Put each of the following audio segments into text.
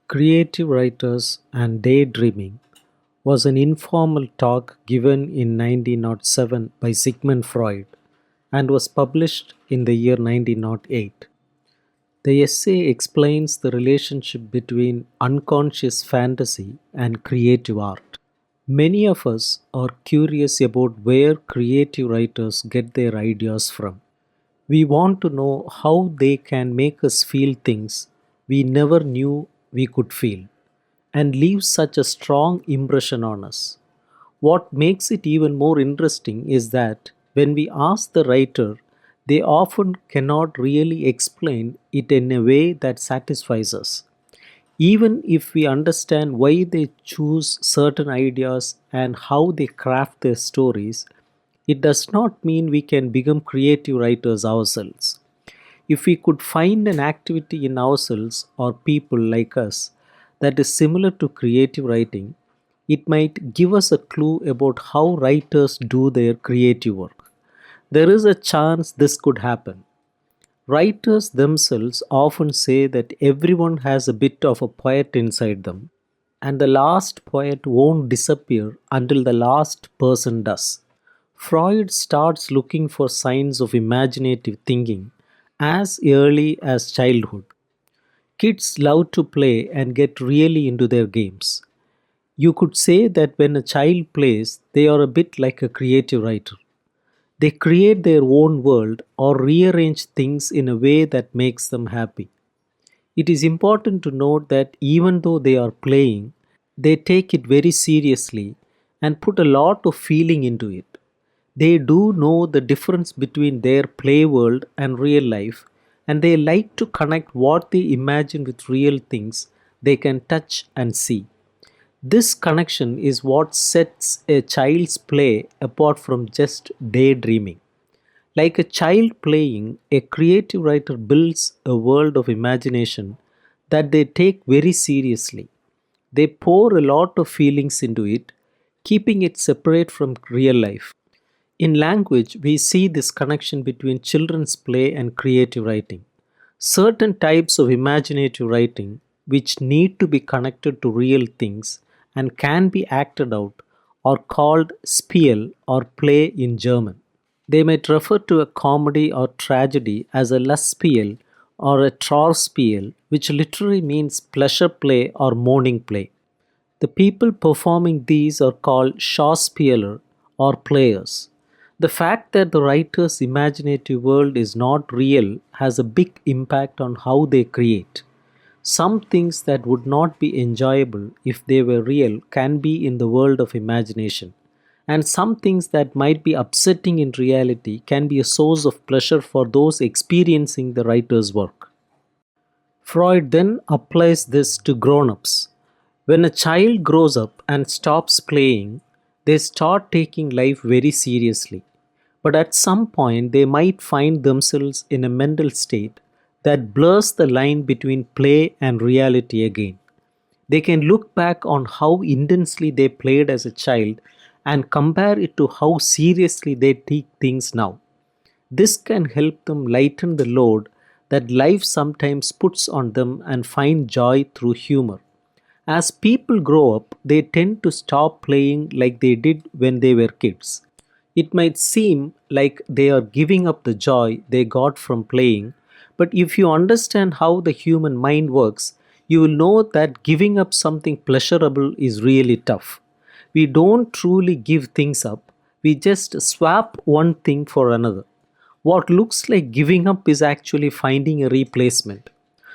Creative Writers and Daydreaming was an informal talk given in 1907 by Sigmund Freud and was published in the year 1908. The essay explains the relationship between unconscious fantasy and creative art. Many of us are curious about where creative writers get their ideas from. We want to know how they can make us feel things we never knew we could feel and leave such a strong impression on us. What makes it even more interesting is that when we ask the writer, they often cannot really explain it in a way that satisfies us. Even if we understand why they choose certain ideas and how they craft their stories, it does not mean we can become creative writers ourselves. If we could find an activity in ourselves or people like us that is similar to creative writing, it might give us a clue about how writers do their creative work. There is a chance this could happen. Writers themselves often say that everyone has a bit of a poet inside them, and the last poet won't disappear until the last person does. Freud starts looking for signs of imaginative thinking as early as childhood. Kids love to play and get really into their games. You could say that when a child plays, they are a bit like a creative writer. They create their own world or rearrange things in a way that makes them happy. It is important to note that even though they are playing, they take it very seriously and put a lot of feeling into it. They do know the difference between their play world and real life, and they like to connect what they imagine with real things they can touch and see. This connection is what sets a child's play apart from just daydreaming. Like a child playing, a creative writer builds a world of imagination that they take very seriously. They pour a lot of feelings into it, keeping it separate from real life. In language, we see this connection between children's play and creative writing. Certain types of imaginative writing, which need to be connected to real things and can be acted out, are called Spiel or play in German. They might refer to a comedy or tragedy as a Lustspiel or a Trauerspiel, which literally means pleasure play or mourning play. The people performing these are called Schauspieler or players. The fact that the writer's imaginative world is not real has a big impact on how they create. Some things that would not be enjoyable if they were real can be in the world of imagination, and some things that might be upsetting in reality can be a source of pleasure for those experiencing the writer's work. Freud then applies this to grown ups. When a child grows up and stops playing, they start taking life very seriously. But at some point, they might find themselves in a mental state that blurs the line between play and reality again. They can look back on how intensely they played as a child and compare it to how seriously they take things now. This can help them lighten the load that life sometimes puts on them and find joy through humor. As people grow up, they tend to stop playing like they did when they were kids. It might seem like they are giving up the joy they got from playing, but if you understand how the human mind works, you will know that giving up something pleasurable is really tough. We don't truly give things up, we just swap one thing for another. What looks like giving up is actually finding a replacement.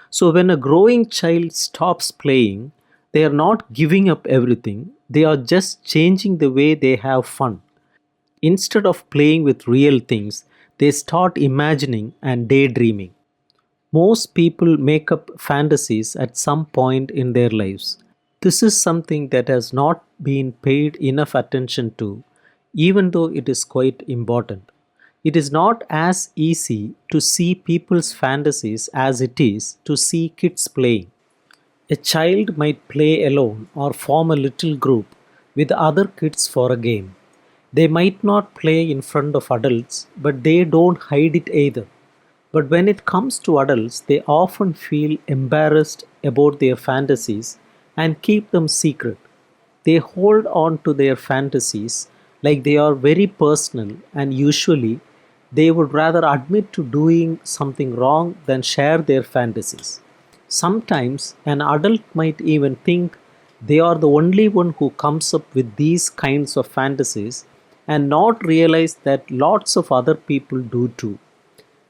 So, when a growing child stops playing, they are not giving up everything, they are just changing the way they have fun. Instead of playing with real things, they start imagining and daydreaming. Most people make up fantasies at some point in their lives. This is something that has not been paid enough attention to, even though it is quite important. It is not as easy to see people's fantasies as it is to see kids playing. A child might play alone or form a little group with other kids for a game. They might not play in front of adults, but they don't hide it either. But when it comes to adults, they often feel embarrassed about their fantasies and keep them secret. They hold on to their fantasies like they are very personal, and usually they would rather admit to doing something wrong than share their fantasies. Sometimes an adult might even think they are the only one who comes up with these kinds of fantasies and not realize that lots of other people do too.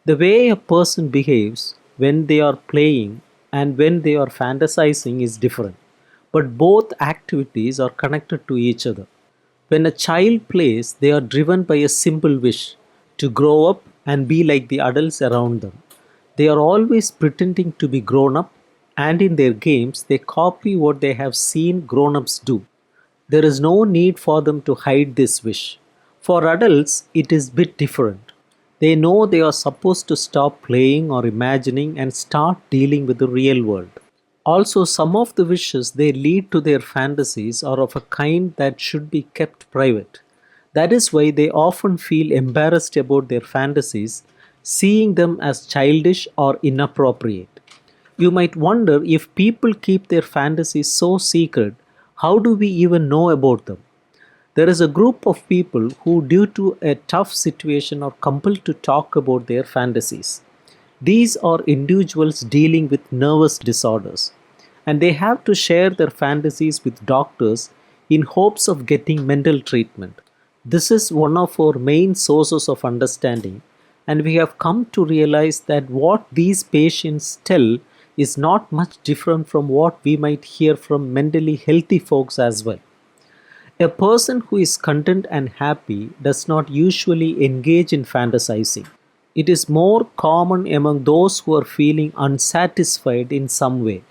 The way a person behaves when they are playing and when they are fantasizing is different, but both activities are connected to each other. When a child plays, they are driven by a simple wish to grow up and be like the adults around them. They are always pretending to be grown up, and in their games, they copy what they have seen grown ups do. There is no need for them to hide this wish. For adults, it is bit different. They know they are supposed to stop playing or imagining and start dealing with the real world. Also, some of the wishes they lead to their fantasies are of a kind that should be kept private. That is why they often feel embarrassed about their fantasies, seeing them as childish or inappropriate. You might wonder, if people keep their fantasies so secret, how do we even know about them? There is a group of people who, due to a tough situation, are compelled to talk about their fantasies. These are individuals dealing with nervous disorders, and they have to share their fantasies with doctors in hopes of getting mental treatment. This is one of our main sources of understanding, and we have come to realize that what these patients tell is not much different from what we might hear from mentally healthy folks as well. A person who is content and happy does not usually engage in fantasizing. It is more common among those who are feeling unsatisfied in some way.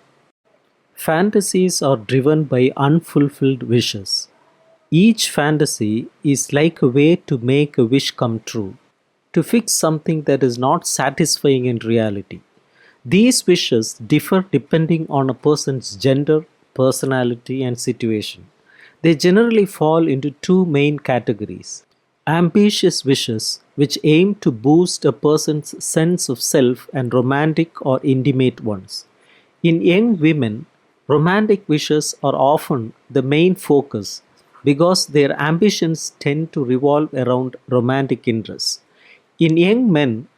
Fantasies are driven by unfulfilled wishes. Each fantasy is like a way to make a wish come true, to fix something that is not satisfying in reality. These wishes differ depending on a person's gender, personality, and situation. They generally fall into two main categories: ambitious wishes, which aim to boost a person's sense of self, and romantic or intimate ones. In young women, romantic wishes are often the main focus because their ambitions tend to revolve around romantic interests. In young men,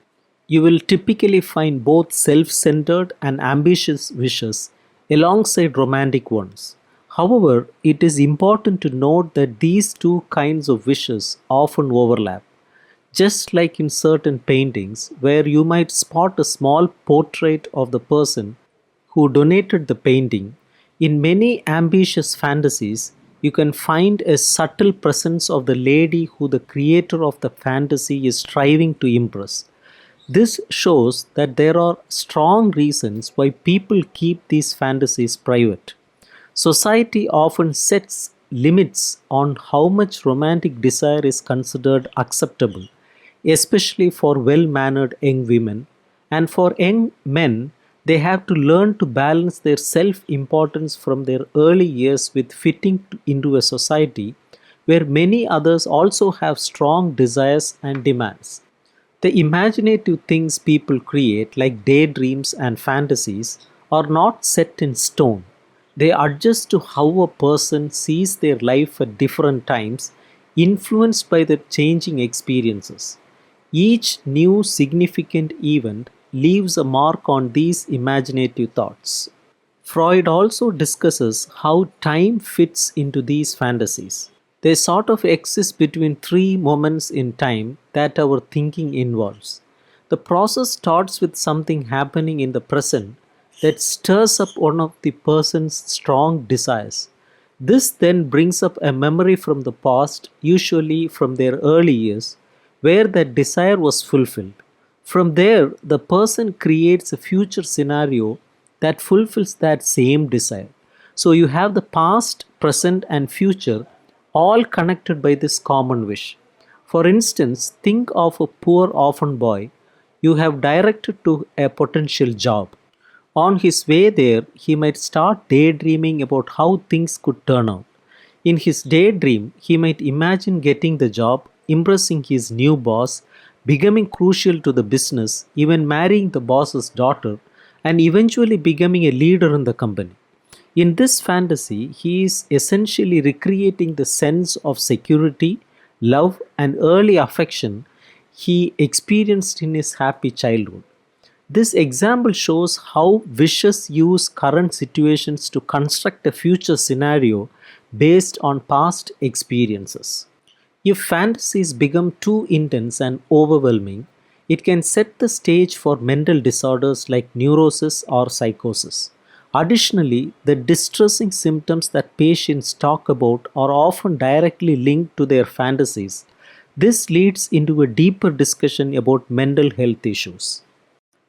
you will typically find both self centered and ambitious wishes alongside romantic ones. However, it is important to note that these two kinds of wishes often overlap. Just like in certain paintings, where you might spot a small portrait of the person who donated the painting, in many ambitious fantasies, you can find a subtle presence of the lady who the creator of the fantasy is striving to impress. This shows that there are strong reasons why people keep these fantasies private. Society often sets limits on how much romantic desire is considered acceptable, especially for well mannered young women. And for young men, they have to learn to balance their self importance from their early years with fitting into a society where many others also have strong desires and demands. The imaginative things people create, like daydreams and fantasies, are not set in stone. They adjust to how a person sees their life at different times, influenced by their changing experiences. Each new significant event leaves a mark on these imaginative thoughts. Freud also discusses how time fits into these fantasies. They sort of exist between three moments in time that our thinking involves. The process starts with something happening in the present that stirs up one of the person's strong desires. This then brings up a memory from the past, usually from their early years, where that desire was fulfilled. From there, the person creates a future scenario that fulfills that same desire. So you have the past, present, and future all connected by this common wish. For instance, think of a poor orphan boy you have directed to a potential job. On his way there, he might start daydreaming about how things could turn out. In his daydream, he might imagine getting the job, impressing his new boss, becoming crucial to the business, even marrying the boss's daughter, and eventually becoming a leader in the company. In this fantasy, he is essentially recreating the sense of security, love, and early affection he experienced in his happy childhood. This example shows how wishes use current situations to construct a future scenario based on past experiences. If fantasies become too intense and overwhelming, it can set the stage for mental disorders like neurosis or psychosis. Additionally, the distressing symptoms that patients talk about are often directly linked to their fantasies. This leads into a deeper discussion about mental health issues.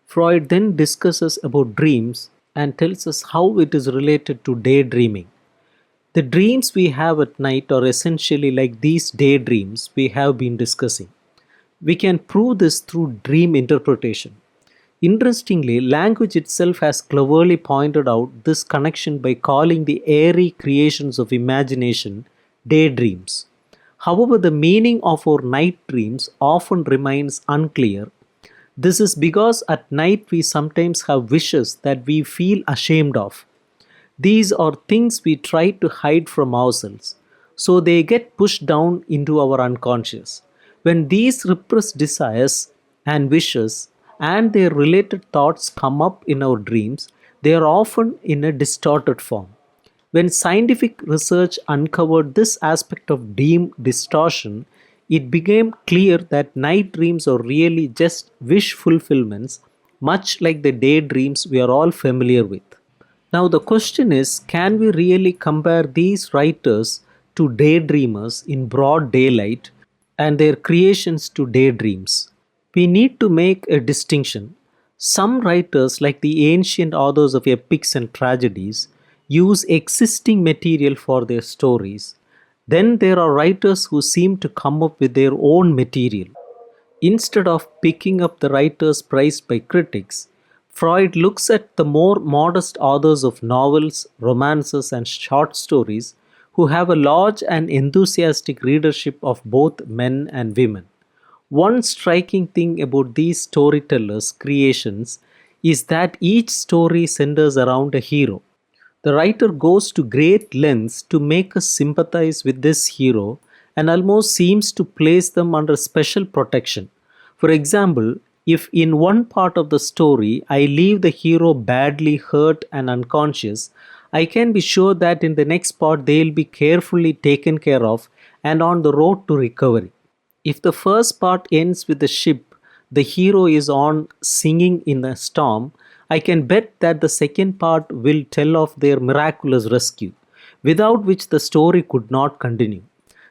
Freud then discusses about dreams and tells us how it is related to daydreaming. The dreams we have at night are essentially like these daydreams we have been discussing. We can prove this through dream interpretation. Interestingly, language itself has cleverly pointed out this connection by calling the airy creations of imagination daydreams. However, the meaning of our night dreams often remains unclear. This is because at night we sometimes have wishes that we feel ashamed of. These are things we try to hide from ourselves, so they get pushed down into our unconscious. When these repressed desires and wishes and their related thoughts come up in our dreams, they are often in a distorted form. When scientific research uncovered this aspect of dream distortion, it became clear that night dreams are really just wish fulfillments, much like the daydreams we are all familiar with. Now, the question is, can we really compare these writers to daydreamers in broad daylight and their creations to daydreams? We need to make a distinction. Some writers, like the ancient authors of epics and tragedies, use existing material for their stories. Then there are writers who seem to come up with their own material. Instead of picking up the writers praised by critics, Freud looks at the more modest authors of novels, romances, and short stories who have a large and enthusiastic readership of both men and women. One striking thing about these storytellers' creations is that each story centers around a hero. The writer goes to great lengths to make us sympathize with this hero and almost seems to place them under special protection. For example, if in one part of the story I leave the hero badly hurt and unconscious, I can be sure that in the next part they'll be carefully taken care of and on the road to recovery. If the first part ends with the ship the hero is on singing in a storm, I can bet that the second part will tell of their miraculous rescue, without which the story could not continue.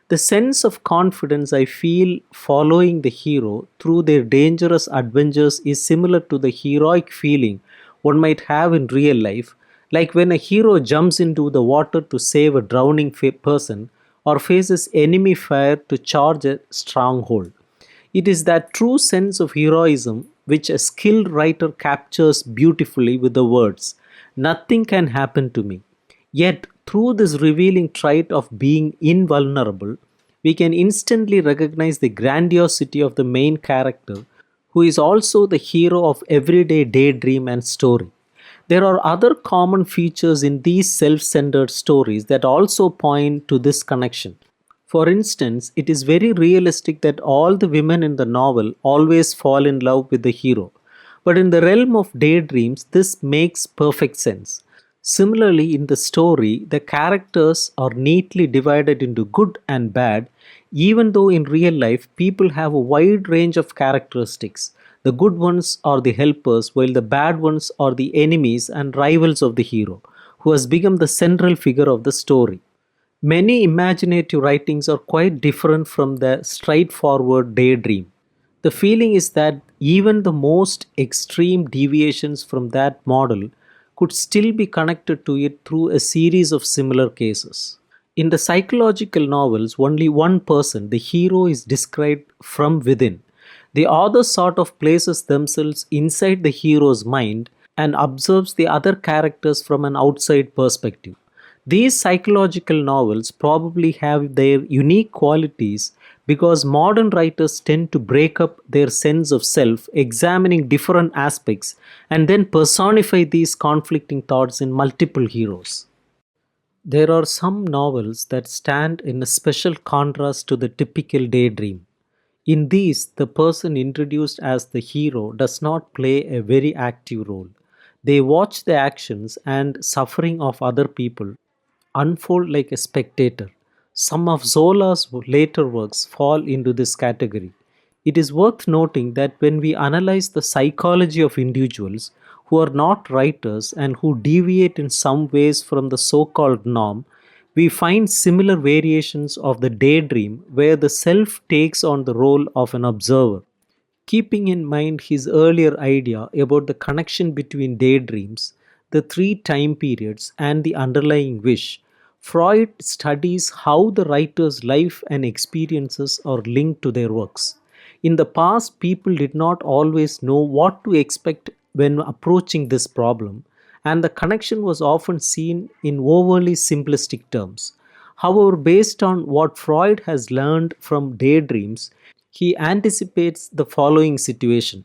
The sense of confidence I feel following the hero through their dangerous adventures is similar to the heroic feeling one might have in real life, like when a hero jumps into the water to save a drowning person or faces enemy fire to charge a stronghold. It is that true sense of heroism which a skilled writer captures beautifully with the words, "Nothing can happen to me." Yet, through this revealing trait of being invulnerable, we can instantly recognize the grandiosity of the main character, who is also the hero of everyday daydream and story. There are other common features in these self centered stories that also point to this connection. For instance, it is very realistic that all the women in the novel always fall in love with the hero. But in the realm of daydreams, this makes perfect sense. Similarly, in the story, the characters are neatly divided into good and bad, even though in real life people have a wide range of characteristics. The good ones are the helpers, while the bad ones are the enemies and rivals of the hero, who has become the central figure of the story. Many imaginative writings are quite different from the straightforward daydream. The feeling is that even the most extreme deviations from that model could still be connected to it through a series of similar cases. In the psychological novels, only one person, the hero, is described from within. The author sort of places themselves inside the hero's mind and observes the other characters from an outside perspective. These psychological novels probably have their unique qualities because modern writers tend to break up their sense of self, examining different aspects, and then personify these conflicting thoughts in multiple heroes. There are some novels that stand in a special contrast to the typical daydream. In these, the person introduced as the hero does not play a very active role. They watch the actions and suffering of other people unfold like a spectator. Some of Zola's later works fall into this category. It is worth noting that when we analyze the psychology of individuals who are not writers and who deviate in some ways from the so called norm, we find similar variations of the daydream where the self takes on the role of an observer. Keeping in mind his earlier idea about the connection between daydreams, the three time periods, and the underlying wish, Freud studies how the writer's life and experiences are linked to their works. In the past, people did not always know what to expect when approaching this problem, and the connection was often seen in overly simplistic terms. However, based on what Freud has learned from daydreams, he anticipates the following situation.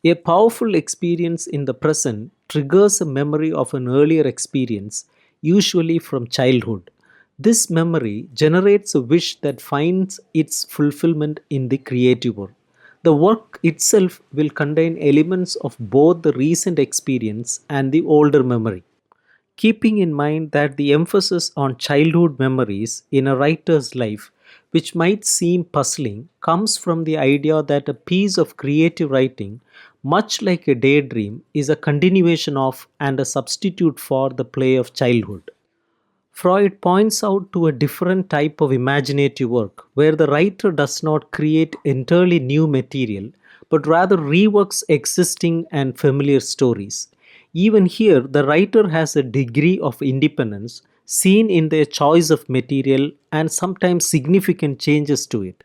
A powerful experience in the present triggers a memory of an earlier experience, usually from childhood. This memory generates a wish that finds its fulfillment in the creative work. The work itself will contain elements of both the recent experience and the older memory. Keeping in mind that the emphasis on childhood memories in a writer's life, which might seem puzzling, comes from the idea that a piece of creative writing, much like a daydream, is a continuation of and a substitute for the play of childhood. Freud points out to a different type of imaginative work where the writer does not create entirely new material but rather reworks existing and familiar stories. Even here, the writer has a degree of independence seen in their choice of material and sometimes significant changes to it.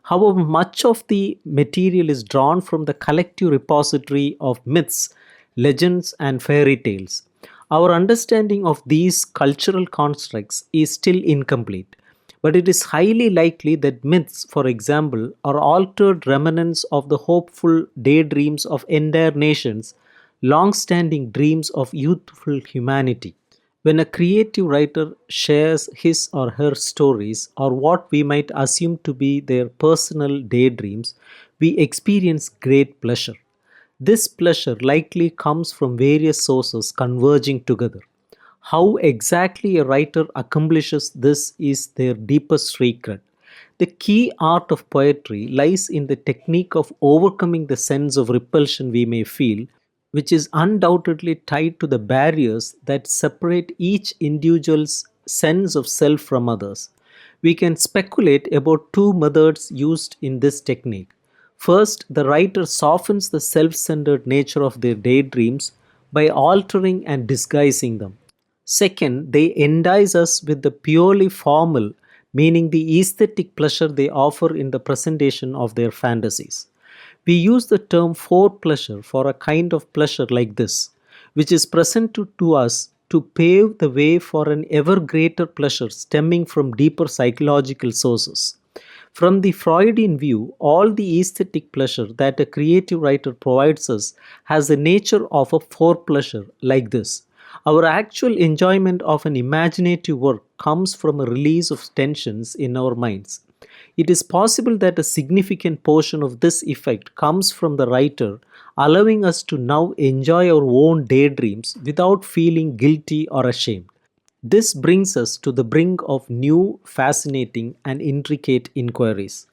However, much of the material is drawn from the collective repository of myths, legends, and fairy tales. Our understanding of these cultural constructs is still incomplete, but it is highly likely that myths, for example, are altered remnants of the hopeful daydreams of entire nations, long standing dreams of youthful humanity. When a creative writer shares his or her stories, or what we might assume to be their personal daydreams, we experience great pleasure. This pleasure likely comes from various sources converging together. How exactly a writer accomplishes this is their deepest secret. The key art of poetry lies in the technique of overcoming the sense of repulsion we may feel, which is undoubtedly tied to the barriers that separate each individual's sense of self from others. We can speculate about two methods used in this technique. First, the writer softens the self centered nature of their daydreams by altering and disguising them. Second, they entice us with the purely formal, meaning the aesthetic pleasure they offer in the presentation of their fantasies. We use the term pleasure for a kind of pleasure like this, which is presented to us to pave the way for an ever greater pleasure stemming from deeper psychological sources. From the Freudian view, all the aesthetic pleasure that a creative writer provides us has the nature of a pleasure like this. Our actual enjoyment of an imaginative work comes from a release of tensions in our minds. It is possible that a significant portion of this effect comes from the writer allowing us to now enjoy our own daydreams without feeling guilty or ashamed. This brings us to the brink of new, fascinating, and intricate inquiries.